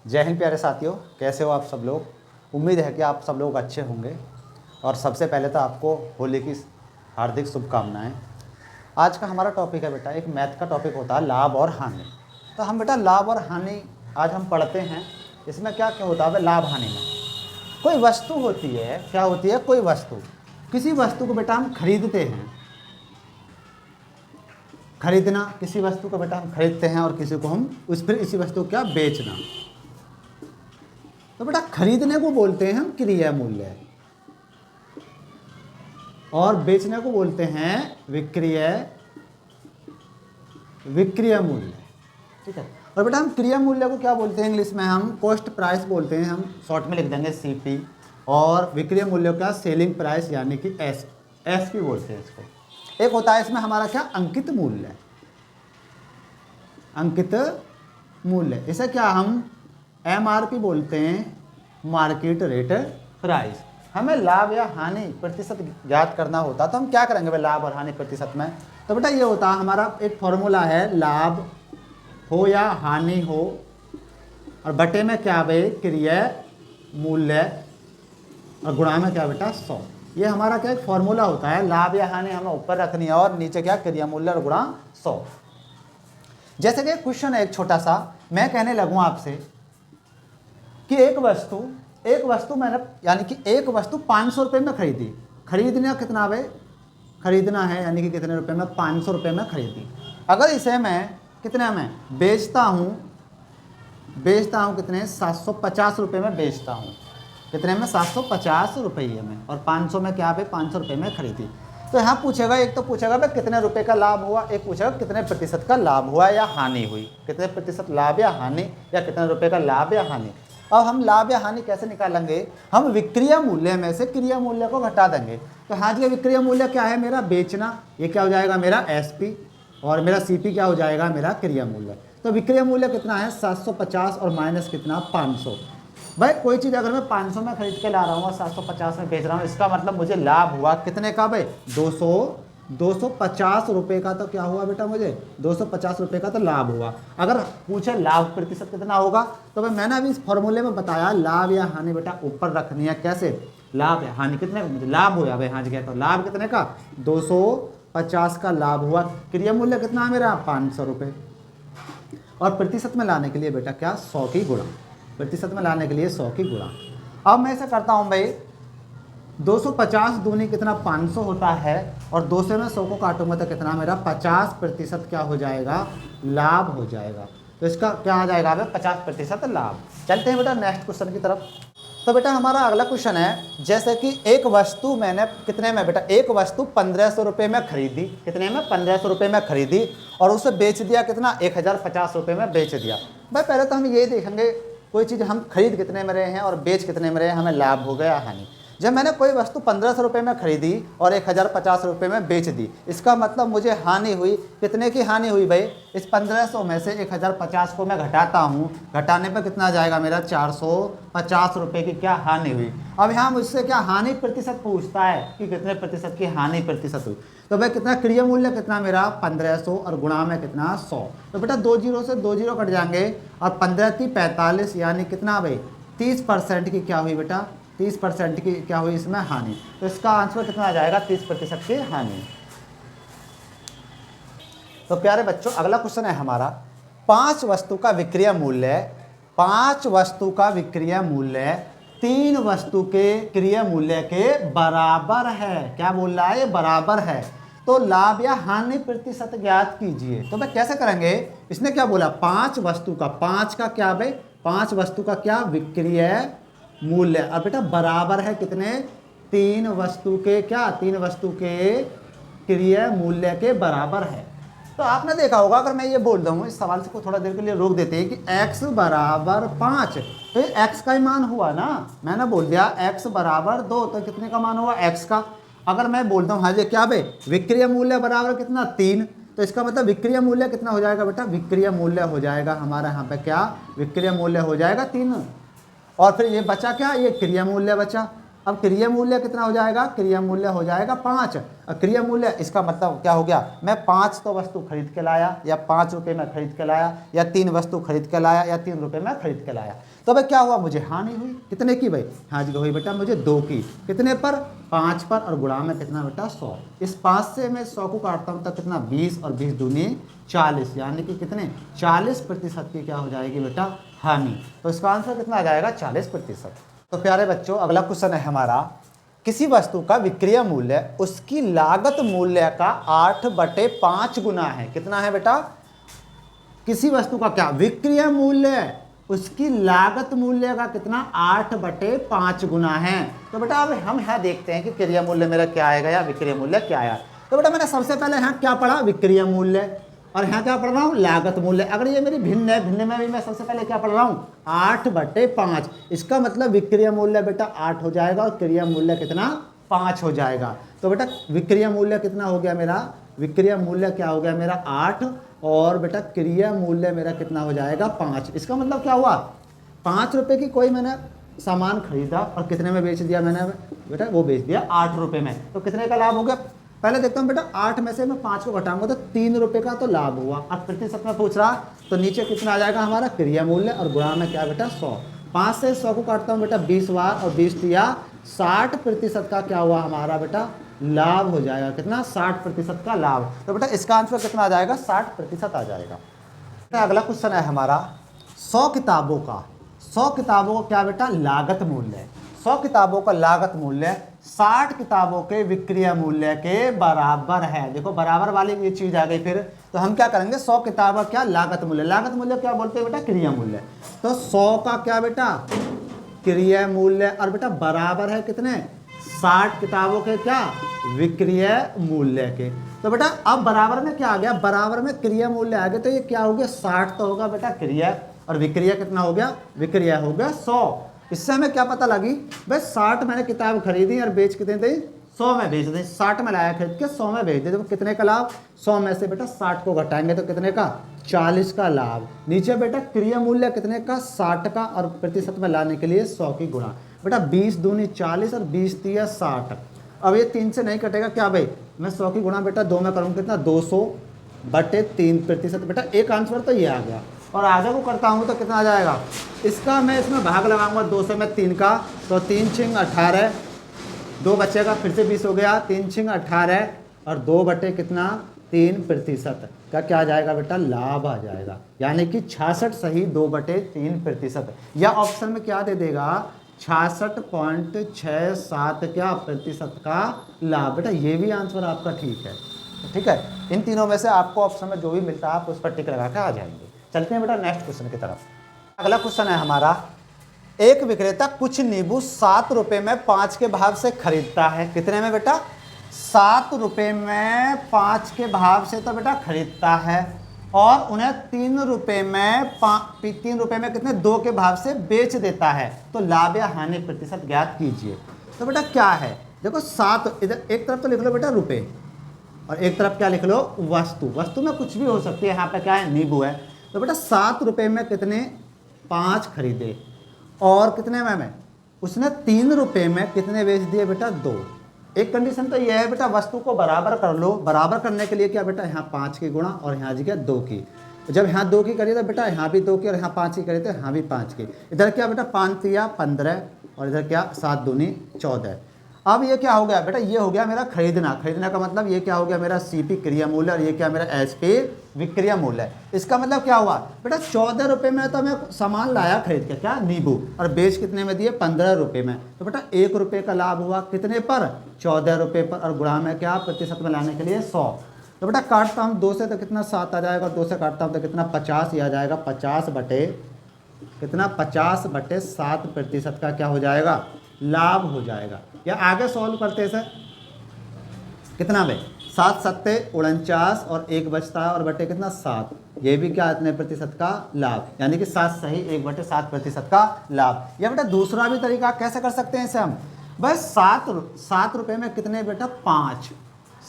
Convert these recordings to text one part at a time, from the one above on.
जय हिंद प्यारे साथियों, कैसे हो आप सब लोग। उम्मीद है कि आप सब लोग अच्छे होंगे। और सबसे पहले तो आपको होली की हार्दिक शुभकामनाएं। आज का हमारा टॉपिक है बेटा, एक मैथ का टॉपिक होता है लाभ और हानि। तो हम बेटा लाभ और हानि आज हम पढ़ते हैं। इसमें क्या क्या होता है लाभ हानि में, कोई वस्तु होती है, क्या होती है, कोई वस्तु, किसी वस्तु को बेटा हम खरीदते हैं। खरीदना, किसी वस्तु को बेटा हम खरीदते हैं और किसी को हम फिर इसी वस्तु को क्या बेचना। तो बेटा खरीदने को बोलते हैं हम क्रिया मूल्य और बेचने को बोलते हैं विक्रय मूल्य। ठीक है। और बेटा हम क्रिया मूल्य को क्या बोलते हैं, इंग्लिश में हम कॉस्ट प्राइस बोलते हैं, हम शॉर्ट में लिख देंगे सीपी। और विक्रय मूल्य का सेलिंग प्राइस यानी कि एसपी बोलते हैं इसको। एक होता है इसमें हमारा क्या अंकित मूल्य, इसे क्या हम एमआरपी बोलते हैं, मार्केट रेट प्राइस। हमें लाभ या हानि प्रतिशत ज्ञात करना होता तो हम क्या करेंगे भाई लाभ और हानि प्रतिशत में। तो बेटा ये होता है हमारा एक फॉर्मूला है, लाभ हो या हानि हो और बटे में क्या भाई क्रिया मूल्य और गुणा में क्या बेटा 100। ये हमारा क्या एक फॉर्मूला होता है, लाभ या हानि हमें ऊपर रखनी है और नीचे क्या क्रिया मूल्य और गुणा 100। जैसे कि क्वेश्चन है एक छोटा सा, मैं कहने लगूँ आपसे कि एक वस्तु मैंने यानी कि एक वस्तु 500 रुपये में खरीदी। खरीदना कितना भाई, खरीदना है यानी कि कितने रुपए में, 500 रुपये में खरीदी। अगर इसे मैं कितने में बेचता हूँ कितने 750 रुपये में बेचता हूँ। कितने में 750 रुपये में, और 500 में क्या भाई 500 रुपये में खरीदी। तो यहाँ पूछेगा, एक तो पूछेगा भाई कितने रुपए का लाभ हुआ, एक पूछेगा कितने प्रतिशत का लाभ हुआ या हानि हुई, कितने प्रतिशत लाभ या हानि, या कितने रुपए का लाभ या हानि। अब हम लाभ या हानि कैसे निकालेंगे, हम विक्रय मूल्य में से क्रिया मूल्य को घटा देंगे। तो हाँ जी, विक्रय मूल्य क्या है मेरा बेचना, ये क्या हो जाएगा मेरा एसपी, और मेरा सीपी क्या हो जाएगा मेरा क्रिया मूल्य। तो विक्रय मूल्य कितना है 750 और माइनस कितना 500। भाई कोई चीज़ अगर मैं 500 में खरीद के ला रहा हूँ और 750 में बेच रहा हूँ, इसका मतलब मुझे लाभ हुआ कितने का भाई 250 रुपये का। तो क्या हुआ बेटा मुझे 250 रुपये का तो लाभ हुआ। अगर पूछे लाभ प्रतिशत कितना होगा, तो भाई मैंने अभी इस फॉर्मूले में बताया लाभ या हानि बेटा ऊपर रखनी है। कैसे लाभ या हानि कितने का, मुझे लाभ हुआ भाई, हाँ जी कहता हूँ लाभ कितने का 250 का लाभ हुआ। क्रिया मूल्य कितना है मेरा 500 रुपये। और प्रतिशत में लाने के लिए बेटा क्या 100 की गुणा, प्रतिशत में लाने के लिए 100 की गुणा। अब मैं ऐसा करता हूँ भाई 250 दूनी कितना 500 होता है, और 2 से मैं 100 को काटूंगा तो कितना मेरा 50% क्या हो जाएगा लाभ हो जाएगा। तो इसका क्या आ जाएगा भाई 50% लाभ। चलते हैं बेटा नेक्स्ट क्वेश्चन की तरफ। तो बेटा हमारा अगला क्वेश्चन है, जैसे कि एक वस्तु मैंने कितने में बेटा, एक वस्तु 1500 रुपये में खरीदी। कितने में 1500 रुपये में खरीदी और उसे बेच दिया कितना 1050 रुपये में बेच दिया। भाई पहले तो हम ये देखेंगे कोई चीज़ हम खरीद कितने में रहे हैं और बेच कितने में रहे हैं, हमें लाभ हो गया हानि। जब मैंने कोई वस्तु 1500 रुपये में खरीदी और 1050 रुपये में बेच दी, इसका मतलब मुझे हानि हुई। कितने की हानि हुई भाई, इस 1500 में से 1050 को मैं घटाता हूँ, घटाने पर कितना जाएगा मेरा 450 रुपये की क्या हानि हुई। अब यहाँ मुझसे क्या हानि प्रतिशत पूछता है कि कितने प्रतिशत की हानि प्रतिशत हुई। तो भाई कितना क्रिया मूल्य कितना मेरा 1500 और गुणा में कितना 100। तो बेटा 2 जीरो से 2 जीरो कट जाएंगे और 15 की 45 यानी कितना भाई 30% की क्या हुई बेटा 30% की क्या हुई इसमें हानि। तो इसका आंसर कितना आ जाएगा 30% की हानि। तो प्यारे बच्चों अगला क्वेश्चन है हमारा, 5 वस्तु का विक्रय मूल्य 5 वस्तु का विक्रय मूल्य 3 वस्तु के क्रय मूल्य के बराबर है। क्या बोल रहा है, ये बराबर है। तो लाभ या हानि प्रतिशत ज्ञात कीजिए। तो भाई कैसे करेंगे, इसने क्या बोला 5 वस्तु का, 5 का क्या भाई 5 वस्तु का क्या विक्रय मूल्य, और बेटा बराबर है कितने 3 वस्तु के क्या 3 वस्तु के क्रय मूल्य के बराबर है। तो आपने देखा होगा, अगर मैं ये बोल दूँ इस सवाल को थोड़ा देर के लिए रोक देते हैं कि x बराबर 5, तो ये x का ही मान हुआ ना। मैंने बोल दिया x बराबर 2, तो कितने का मान हुआ x का। अगर मैं बोलता हूँ हाँ जी क्या भाई विक्रय मूल्य बराबर कितना 3, तो इसका मतलब विक्रय मूल्य कितना हो जाएगा बेटा, विक्रय मूल्य हो जाएगा हमारा यहाँ पे क्या विक्रय मूल्य हो जाएगा 3। और फिर ये बचा क्या, ये क्रिया मूल्य बचा। अब क्रिया मूल्य कितना हो जाएगा, क्रिया मूल्य हो जाएगा 5। और क्रिया मूल्य इसका मतलब क्या हो गया, मैं 5 तो वस्तु खरीद के लाया, या 5 रुपये में खरीद के लाया, या 3 वस्तु खरीद के लाया, या 3 रुपये में खरीद के लाया। तो भाई क्या हुआ, मुझे हानि हुई, कितने की भाई, हाँ जी हुई बेटा मुझे 2 की, कितने पर, 5 पर, और गुणा में कितना बेटा 100। इस 5 से मैं 100 को काटता हूँ तो कितना 20, और 20 दूनी 40, यानी कि कितने 40% की क्या हो जाएगी बेटा हानि। तो इसका आंसर कितना आ जाएगा 40%। तो प्यारे बच्चों अगला क्वेश्चन है हमारा, किसी वस्तु का विक्रय मूल्य उसकी लागत मूल्य का 8/5 गुना है। कितना है बेटा, किसी वस्तु का क्या विक्रय मूल्य उसकी लागत मूल्य का कितना 8/5 गुना है। तो बेटा अब हम यहाँ देखते हैं कि क्रय मूल्य मेरा क्या आएगा या विक्रय मूल्य क्या आया। तो बेटा मैंने सबसे पहले यहाँ क्या पढ़ा, विक्रय मूल्य, और यहाँ क्या पढ़ रहा हूँ, लागत मूल्य। अगर ये मेरी भिन्न है, भिन्न में भी मैं सबसे पहले क्या पढ़ रहा हूँ 8/5। इसका मतलब विक्रय मूल्य बेटा 8 हो जाएगा और क्रय मूल्य कितना 5 हो जाएगा। तो बेटा विक्रय मूल्य कितना हो गया मेरा, विक्रय मूल्य क्या हो गया मेरा 8, और बेटा क्रय मूल्य मेरा कितना हो जाएगा 5। इसका मतलब क्या हुआ, 5 रुपये की कोई मैंने सामान खरीदा और कितने में बेच दिया मैंने बेटा, वो बेच दिया 8 रुपये में। तो कितने का लाभ हो गया, पहले देखता हूँ बेटा 8 में से मैं 5 को घटाऊंगा तो 3 रुपये का तो लाभ हुआ। अब प्रतिशत में पूछ रहा तो नीचे कितना आ जाएगा हमारा क्रय मूल्य, और गुणा में क्या बेटा 100। 5 से 100 को काटता हूँ बेटा 20 बार, और 20 दिया 60% का क्या हुआ हमारा बेटा लाभ हो जाएगा। कितना 60% का लाभ। तो बेटा इसका आंसर कितना आ जाएगा 60% आ जाएगा। अगला क्वेश्चन है हमारा 100 किताबों का, 100 किताबों का क्या बेटा लागत मूल्य है। 100 किताबों का लागत मूल्य 60 किताबों के विक्रय मूल्य के बराबर है। देखो बराबर वाली ये चीज आ गई। फिर तो हम क्या करेंगे 100 किताब का क्या लागत मूल्य, लागत मूल्य क्या बोलते हैं बेटा क्रय मूल्य। तो 100 का क्या बेटा क्रय मूल्य, और बेटा बराबर है कितने 60 किताबों के क्या विक्रय मूल्य के। तो बेटा अब बराबर में क्या आ गया, बराबर में क्रय मूल्य आ गया। तो ये क्या हो गया 60 तो होगा बेटा क्रय, और विक्रय कितना हो गया, विक्रय हो गया 100। इससे हमें क्या पता लगी भाई 60 मैंने किताब खरीदी और बेच कितने दी 100 में बेच दी, 60 में लाया खरीद के 100 में बेच दी। तो कितने का लाभ, 100 में से बेटा 60 को घटाएंगे तो कितने का 40 का लाभ। नीचे बेटा क्रय मूल्य कितने का 60 का, और प्रतिशत में लाने के लिए 100 की गुणा। बेटा 20 दूनी 40 और 20 दिया 60। अब ये 3 से नहीं कटेगा क्या भाई, मैं 100 की गुणा बेटा 2 में करूँगा कितना 200/3%। बेटा एक आंसर तो ये आ गया। और आगे को करता हूँ तो कितना आ जाएगा, इसका मैं इसमें भाग लगाऊंगा 2 से मैं 3 का, तो 3 छिंग 18, 2 बचेगा, फिर से 20 हो गया, 3 छिंग 18 और 2/3% का क्या आ जाएगा बेटा लाभ आ जाएगा। यानी कि 66 सही 2/3%। या ऑप्शन में क्या दे देगा 66.67 क्या प्रतिशत का लाभ। बेटा ये भी आंसर आपका ठीक है। ठीक है, इन तीनों में से आपको ऑप्शन में जो भी मिलता है आप उस पर टिक लगा के आ जाएंगे। चलते हैं बेटा नेक्स्ट क्वेश्चन की तरफ। अगला क्वेश्चन है हमारा, एक विक्रेता कुछ नींबू 7 रुपये में 5 के भाव से खरीदता है। कितने में बेटा 7 रुपये में 5 के भाव से तो बेटा खरीदता है, और उन्हें 3 रुपये में 3 रुपये में कितने 2 के भाव से बेच देता है। तो लाभ या हानि प्रतिशत ज्ञात कीजिए। तो बेटा क्या है, देखो 7, इधर एक तरफ तो लिख लो बेटा रुपये, और एक तरफ क्या लिख लो वस्तु। वस्तु में कुछ भी हो सकती है, यहाँ पे क्या है नींबू है। तो बेटा 7 रुपये में कितने 5 खरीदे, और कितने में उसने 3 रुपये में कितने बेच दिए बेटा 2। एक कंडीशन तो यह है बेटा वस्तु को बराबर कर लो। बराबर करने के लिए क्या बेटा यहाँ 5 की गुणा और यहाँ जी क्या 2 की। जब यहाँ 2 की करिए तो बेटा यहाँ भी 2 की, और यहाँ 5 की करिए तो यहाँ भी 5 की। इधर क्या बेटा 5 तिया 15, और इधर क्या 7 दूनी 14। अब ये क्या हो गया बेटा, ये हो गया मेरा खरीदना। खरीदना का मतलब ये क्या हो गया मेरा सीपी क्रय मूल्य, और ये क्या मेरा एसपी विक्रय मूल्य है। इसका मतलब क्या हुआ बेटा 14 रुपये में तो मैं सामान लाया खरीद के क्या नींबू, और बेच कितने में दिए 15 रुपये में। तो बेटा 1 रुपये का लाभ हुआ कितने पर 14 रुपये पर, और गुणा में क्या प्रतिशत में लाने के लिए 100। तो बेटा काटता हूँ 2 से तो कितना 7 आ जाएगा, 2 से काटता हूँ तो कितना 50 ही आ जाएगा। 50/7% का क्या हो जाएगा लाभ हो जाएगा। या आगे सॉल्व करते सर कितना में 7 सत्ते 49 और 1 बचता है, और बटे कितना 7। ये भी क्या इतने प्रतिशत का लाभ, यानी कि 7 सही 1/7% का लाभ। या बेटा दूसरा भी तरीका कैसे कर सकते हैं इसे हम, बस 7 रुपये में कितने बेटा 5,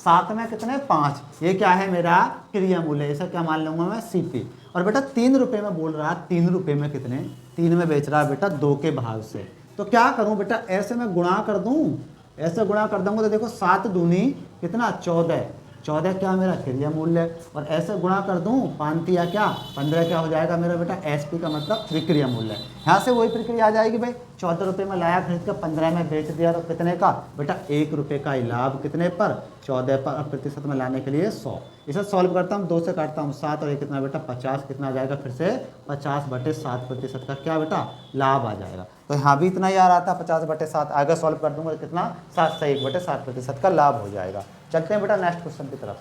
7 में कितने 5। ये क्या है मेरा क्रय मूल्य, ऐसा क्या मान लूंगा मैं सीपी। और बेटा 3 रुपये में बोल रहा है, 3 रुपये में कितने 3 में बेच रहा है बेटा 2 के भाव से। तो क्या करूं बेटा, ऐसे मैं गुणा कर दूं, ऐसे गुणा कर दूंगा तो देखो 7 दूनी कितना 14, 14 क्या मेरा क्रिया मूल्य है, और ऐसे गुणा कर दूं 5 या क्या 15 क्या हो जाएगा मेरा बेटा एसपी का मतलब विक्रिया मूल्य है। यहाँ से वही प्रक्रिया आ जाएगी भाई, 14 रुपये में लाया खरीद कर 15 में बेच दिया तो कितने का बेटा 1 रुपये का ही लाभ, कितने पर 14 पर, और प्रतिशत में लाने के लिए 100। इसे सॉल्व करता हूँ, 2 से काटता हूँ 7 और ये कितना बेटा 50, कितना आ जाएगा फिर से 50/7% का क्या बेटा लाभ आ जाएगा। तो यहाँ भी इतना ही आ रहा था 50/7, आगे सॉल्व कर दूंगा तो कितना 7 से 1/7% का लाभ हो जाएगा। चलते हैं बेटा नेक्स्ट क्वेश्चन की तरफ।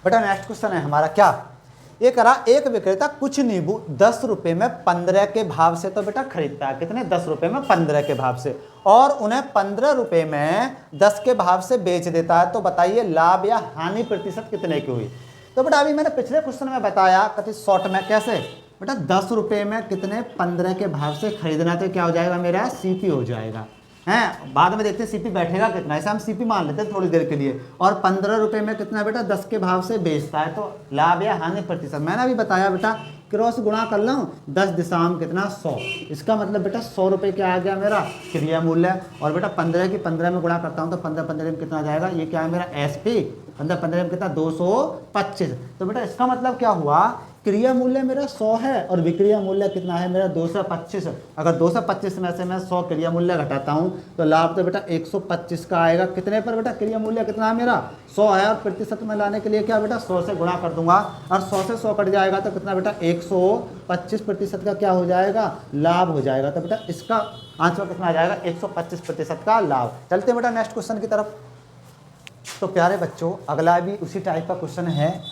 बेटा नेक्स्ट क्वेश्चन है हमारा क्या, ये करा एक विक्रेता कुछ नींबू 10 रुपये में 15 के भाव से तो बेटा खरीदता है, कितने 10 रुपये में 15 के भाव से, और उन्हें 15 रुपये में 10 के भाव से बेच देता है, तो बताइए लाभ या हानि प्रतिशत कितने की हुई। तो बेटा अभी मैंने पिछले क्वेश्चन में बताया कति शॉर्ट में कैसे बेटा 10 रुपये में कितने 15 के भाव से खरीदना, तो क्या हो जाएगा मेरा सीपी हो जाएगा हैं, बाद में देखते हैं सीपी बैठेगा कितना, ऐसे हम सीपी मान लेते हैं थोड़ी देर के लिए, और 15 रुपये में कितना बेटा 10 के भाव से बेचता है, तो लाभ या हानि प्रतिशत मैंने अभी बताया बेटा क्रॉस गुणा कर लो 10 दिशाम कितना 100, इसका मतलब बेटा 100 रुपये क्या आ गया मेरा क्रिया मूल्य, और बेटा 15 की 15 में गुणा करता हूँ तो 15 में कितना आ जाएगा, ये क्या है मेरा एसपी, 15 में कितना 225। तो बेटा इसका मतलब क्या हुआ, क्रिया मूल्य मेरा 100 है और विक्रिया मूल्य कितना है मेरा 225। अगर 225 में से मैं 100 क्रिया मूल्य घटाता हूँ तो लाभ तो बेटा 125 का आएगा, कितने पर बेटा क्रिया मूल्य कितना है मेरा 100 है, और प्रतिशत में लाने के लिए क्या बेटा 100 से गुणा कर दूंगा, और 100 से 100 कट जाएगा तो कितना बेटा 125% का क्या हो जाएगा लाभ हो जाएगा। तो बेटा इसका आंसर कितना आ जाएगा 125% का लाभ। चलते हैं बेटा नेक्स्ट क्वेश्चन की तरफ। तो प्यारे बच्चों अगला भी उसी टाइप का क्वेश्चन है,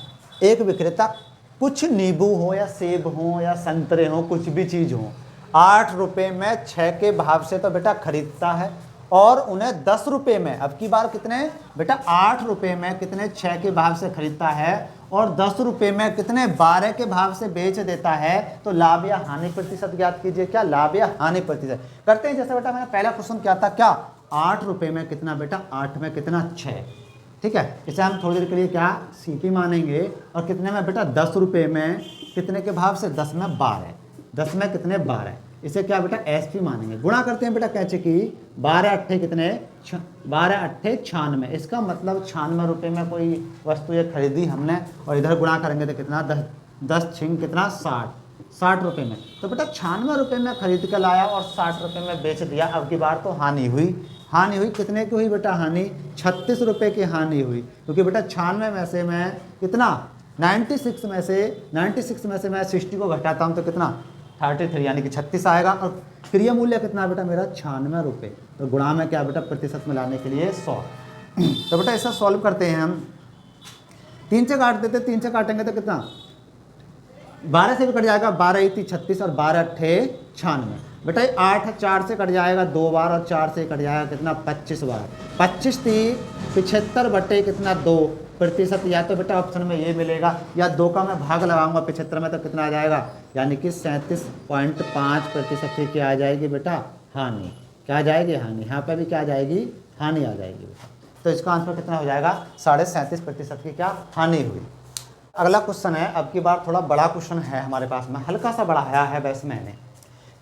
एक विक्रेता कुछ नींबू हो या सेब हो या संतरे हो, कुछ भी चीज़ हो, 8 रुपये में 6 के भाव से तो बेटा खरीदता है, और उन्हें 10 रुपये में, अब की बार कितने बेटा 8 रुपये में कितने 6 के भाव से खरीदता है, और 10 रुपये में कितने 12 के भाव से बेच देता है, तो लाभ या हानि प्रतिशत ज्ञात कीजिए। क्या लाभ या हानि प्रतिशत करते हैं, जैसे बेटा मैंने पहला क्वेश्चन क्या था, क्या 8 रुपये में कितना बेटा 8 में कितना 6, ठीक है, इसे हम थोड़ी देर के लिए क्या सीपी मानेंगे, और कितने में बेटा 10 रुपये में कितने के भाव से 10 में 12, 10 में कितने 12, इसे क्या बेटा एसपी मानेंगे। गुणा करते हैं बेटा कैसे कि 12 अट्ठे कितने 12 अट्ठे 96, इसका मतलब 96 रुपये में कोई वस्तु ये खरीदी हमने, और इधर गुणा करेंगे तो कितना 10 छिंग कितना 60 रुपये में, तो बेटा 96 रुपये में खरीद कर लाया और 60 रुपये में बेच दिया। अब की बार तो हानि हुई, हानि हुई कितने की हुई बेटा हानि 36 रुपये की हानि हुई, क्योंकि बेटा 96 में से मैं कितना 96 में से मैं 60 को घटाता हूँ तो कितना 33 यानी कि 36 आएगा, और क्रिया मूल्य कितना बेटा मेरा 96 रुपये, तो गुणा में क्या बेटा प्रतिशत में लाने के लिए 100। तो बेटा ऐसा सॉल्व करते हैं हम, 3 से काट देते, 3 से काटेंगे तो कितना 12 से भी कट जाएगा, 12 × 36 और 12 अट्ठे 96, बेटा 8 4 से कट जाएगा 2 बार, और 4 से कट जाएगा कितना 25 बार, 25 × 75 बटे कितना 2%, या तो बेटा ऑप्शन में ये मिलेगा, या 2 का मैं भाग लगाऊंगा 75 में तो कितना आ जाएगा, यानी कि 37.5% की क्या आ जाएगी बेटा हानि, क्या आ जाएगी हानि, यहाँ पर भी क्या आ जाएगी हानि आ जाएगी बेटा। तो इसका आंसर कितना हो जाएगा 37.5% की क्या हानि हुई। अगला क्वेश्चन है, अब की बार थोड़ा बड़ा क्वेश्चन है हमारे पास में, हल्का सा बढ़ाया है वैसे मैंने।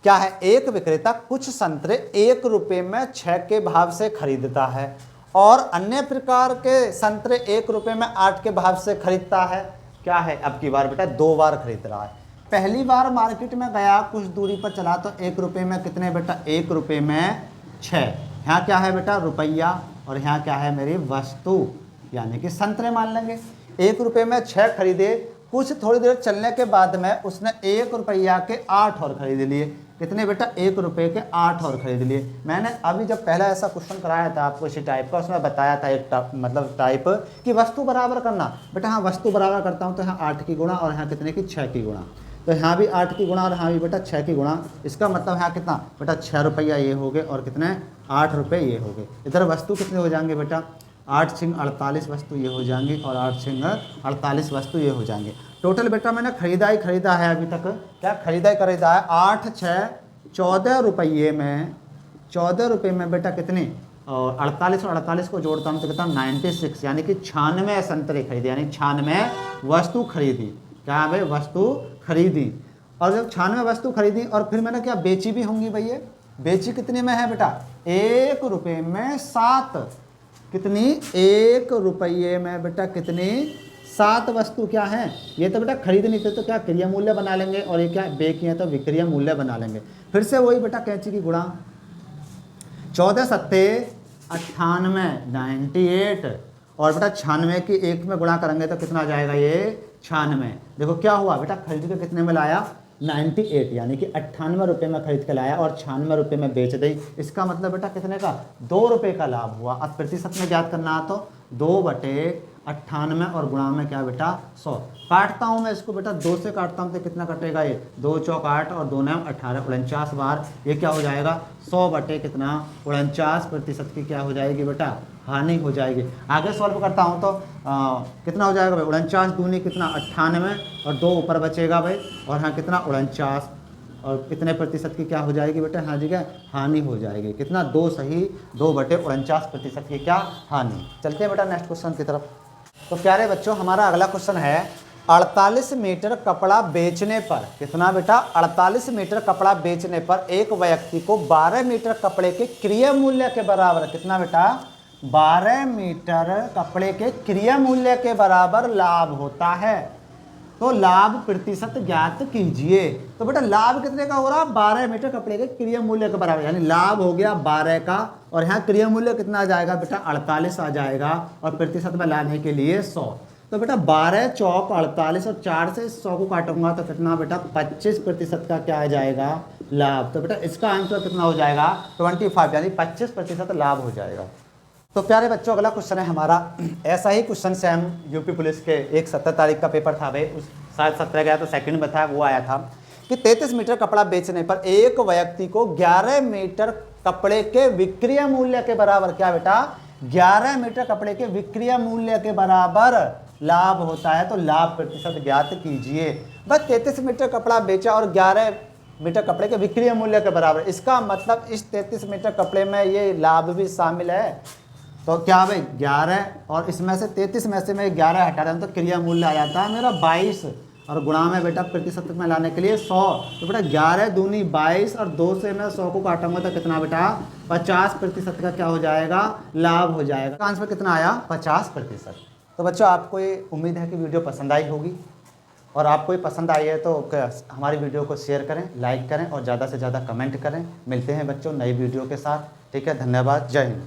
क्या है, एक विक्रेता कुछ संतरे 1 रुपये में 6 के भाव से खरीदता है, और अन्य प्रकार के संतरे 1 रुपये में 8 के भाव से खरीदता है। क्या है, अब की बार बेटा 2 बार खरीद रहा है। पहली बार मार्केट में गया, कुछ दूरी पर चला तो 1 रुपये में कितने बेटा 1 रुपये में 6, यहाँ क्या है बेटा रुपया, और यहाँ क्या है मेरी वस्तु यानी कि संतरे मान लेंगे। 1 रुपये में 6 खरीदे, कुछ थोड़ी देर चलने के बाद में उसने 1 रुपया के 8 और खरीद लिए, कितने बेटा 1 रुपये के 8 और खरीद लिए। मैंने अभी जब पहला ऐसा क्वेश्चन कराया था आपको इसी टाइप का, उसमें बताया था एक मतलब टाइप कि वस्तु बराबर करना, बेटा हाँ वस्तु बराबर करता हूँ तो यहाँ 8 की गुणा और यहाँ कितने की 6 की गुणा, तो यहाँ भी 8 की गुणा और यहाँ भी बेटा 6 की गुणा, इसका मतलब यहाँ कितना बेटा 6 रुपया ये हो गए और कितने 8 रुपये ये हो गए। इधर वस्तु कितने हो जाएंगे बेटा 8 छिंग 48 वस्तु ये हो जाएंगी, और 8 छिंग 48 वस्तु ये हो जाएंगे। टोटल बेटा मैंने खरीदा है अभी तक, क्या खरीदा है 8 6 14 रुपये में, 14 रुपये में बेटा कितने, और 48 और 48 को जोड़ता हूँ तो कितना 96, यानी कि 96 संतरे खरीदे, यानी 96 वस्तु खरीदी। क्या भाई वस्तु खरीदी, और जब 96 वस्तु खरीदी और फिर मैंने क्या बेची भी होंगी भैया, बेची कितने में है बेटा, 1 रुपये में 7, कितनी, 1 रुपये में बेटा कितनी, 7 वस्तु क्या है, ये तो बेटा खरीदनी थी तो क्या क्रिया मूल्य बना लेंगे, और ये क्या बेची है तो विक्रय मूल्य बना लेंगे। फिर से वही बेटा कैंची की गुणा, 14 सत्ते 98, 98, और बेटा 96 की 1 में गुणा करेंगे तो कितना आ जाएगा, ये 96। देखो क्या हुआ बेटा, खरीद के कितने में लाया, 98, यानी कि 98 रुपये में खरीद के लाया और 96 रुपये में बेच दी। इसका मतलब बेटा कितने का, 2 रुपये का लाभ हुआ। अब प्रतिशत में ज्ञात करना है तो 2/98 और गुणा में क्या बेटा 100। काटता हूँ मैं इसको बेटा, 2 से काटता हूँ तो कितना कटेगा, ये 2 चौक 8 और 2 9 18, 49 बार, ये क्या हो जाएगा 100 बटे कितना, 49% की क्या हो जाएगी बेटा, हानि हो जाएगी। आगे सॉल्व करता हूँ तो कितना हो जाएगा भाई, 49 दूनी कितना 98 और 2 ऊपर बचेगा भाई, और हाँ कितना 49, और कितने प्रतिशत की क्या हो जाएगी बेटा, हाँ जी क्या हानि हो जाएगी, कितना 2 सही 2/49% की क्या हानि। चलते हैं बेटा नेक्स्ट क्वेश्चन की तरफ। तो प्यारे बच्चों हमारा अगला क्वेश्चन है, 48 मीटर कपड़ा बेचने पर, कितना बेटा, 48 मीटर कपड़ा बेचने पर एक व्यक्ति को 12 मीटर कपड़े के क्रय मूल्य के बराबर, कितना बेटा, 12 मीटर कपड़े के क्रय मूल्य के बराबर लाभ होता है, तो लाभ प्रतिशत ज्ञात कीजिए। तो बेटा लाभ कितने का हो रहा, 12 मीटर कपड़े के क्रय मूल्य के बराबर, यानी लाभ हो गया 12 का, और यहाँ क्रय मूल्य कितना आ जाएगा बेटा, 48 आ जाएगा, और प्रतिशत में लाने के लिए 100। तो बेटा 12 चौक 48 और 4 से 100 को काटूंगा तो कितना बेटा, 25% का क्या आ जाएगा, लाभ। तो बेटा इसका आंसर कितना हो जाएगा, 25, यानी 25% लाभ हो जाएगा। तो प्यारे बच्चों अगला क्वेश्चन है हमारा, ऐसा ही क्वेश्चन से हम यूपी पुलिस के एक 17 तारीख का पेपर था भाई, उस शायद 17 गया तो सेकंड में था, वो आया था कि 33 मीटर कपड़ा बेचने पर एक व्यक्ति को 11 मीटर कपड़े के विक्रय मूल्य के बराबर, क्या बेटा, 11 मीटर कपड़े के विक्रय मूल्य के बराबर लाभ होता है, तो लाभ प्रतिशत ज्ञात कीजिए। बस 33 मीटर कपड़ा बेचा और 11 मीटर कपड़े के विक्रय मूल्य के बराबर, इसका मतलब इस 33 मीटर कपड़े में ये लाभ भी शामिल है। तो क्या भाई 11, और इसमें से 33 में से मैं 11 हटा रहा हूँ तो क्रिया मूल्य आ जाता है मेरा 22, और गुणा में बेटा प्रतिशत में लाने के लिए 100। तो बेटा 11 दूनी 22 और 2 से मैं 100 को काटूंगा तो कितना बेटा, 50% का क्या हो जाएगा, लाभ हो जाएगा। आंसर कितना आया, 50%। तो बच्चों आपको ये उम्मीद है कि वीडियो पसंद आई होगी, और आपको ये पसंद आई है तो हमारी वीडियो को शेयर करें, लाइक करें और ज़्यादा से ज़्यादा कमेंट करें। मिलते हैं बच्चों नई वीडियो के साथ, ठीक है, धन्यवाद, जय हिंद।